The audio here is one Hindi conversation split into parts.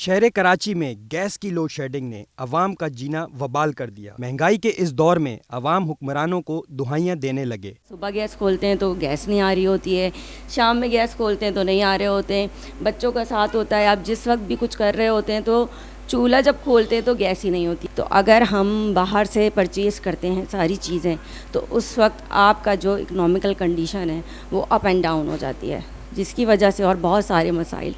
शहर कराची में गैस की लोड शेडिंग ने अवाम का जीना वबाल कर दिया। महंगाई के इस दौर में अवाम हुक्मरानों को दुहाइयां देने लगे। सुबह गैस खोलते हैं तो गैस नहीं आ रही होती है, शाम में गैस खोलते हैं तो नहीं आ रहे होते हैं, बच्चों का साथ होता है, आप जिस वक्त भी कुछ कर रहे होते हैं तो चूल्हा जब खोलते हैं तो गैस ही नहीं होती। तो अगर हम बाहर से परचेज़ करते हैं सारी चीज़ें तो उस वक्त आपका जो इकोनॉमिकल कंडीशन है वो अप एंड डाउन हो जाती है, जिसकी वजह से और बहुत सारे मसाइल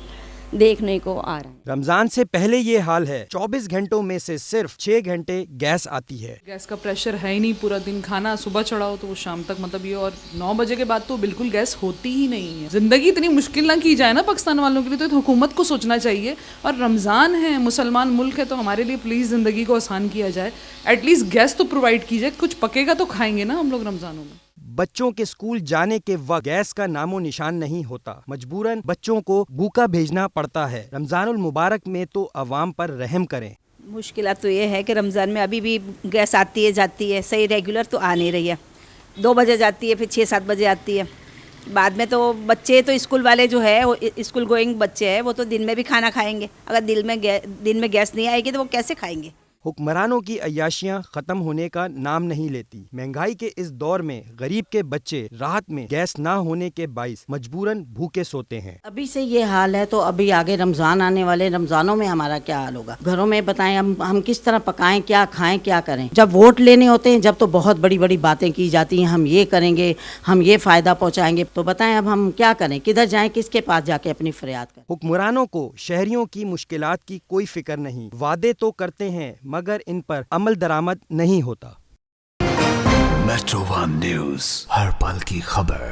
देखने को आ रहे हैं। रमजान से पहले ये हाल है, 24 घंटों में से सिर्फ 6 घंटे गैस आती है। गैस का प्रेशर है ही नहीं, पूरा दिन खाना सुबह चढ़ा हो तो वो शाम तक, मतलब ये, और 9 बजे के बाद तो बिल्कुल गैस होती ही नहीं है। जिंदगी इतनी मुश्किल ना की जाए ना पाकिस्तान वालों के लिए, तो हुकूमत को सोचना चाहिए। और रमज़ान है, मुसलमान मुल्क है, तो हमारे लिए प्लीज़ ज़िंदगी को आसान किया जाए, एटलीस्ट गैस तो प्रोवाइड कीजिए, कुछ पकेगा तो खाएंगे ना हम लोग रमज़ानों में। बच्चों के स्कूल जाने के वक्त गैस का नामो निशान नहीं होता, मजबूरन बच्चों को भूखा भेजना पड़ता है। रमजानुल मुबारक में तो अवाम पर रहम करें। मुश्किलात तो ये है कि रमज़ान में अभी भी गैस आती है जाती है, सही रेगुलर तो आ नहीं रही है। 2 बजे जाती है, फिर 6-7 बजे आती है। बाद में तो बच्चे तो स्कूल वाले जो है वो स्कूल गोइंग बच्चे हैं, वो तो दिन में भी खाना खाएंगे। अगर दिन में गैस नहीं आएगी तो वो कैसे खाएंगे। हुक्मरानों की अय्याशियां खत्म होने का नाम नहीं लेती। महंगाई के इस दौर में गरीब के बच्चे राहत में गैस ना होने के बाइस मजबूरन भूखे सोते हैं। अभी से ये हाल है तो अभी आगे रमज़ान आने वाले, रमज़ानों में हमारा क्या हाल होगा। घरों में बताएं हम किस तरह पकाएं, क्या खाएं, क्या करें। जब वोट लेने होते हैं जब तो बहुत बड़ी बड़ी बातें की जाती हैं, हम ये करेंगे, हम ये फ़ायदा पहुँचाएंगे। तो बताएं अब हम क्या करें, किधर जाएँ, किसके पास जाके अपनी फरियाद करें। हुक्मरानों को शहरियों की मुश्किलात की कोई फिक्र नहीं। वादे तो करते हैं मगर इन पर अमल दरामद नहीं होता। मेट्रो 1 न्यूज़, हर पल की खबर।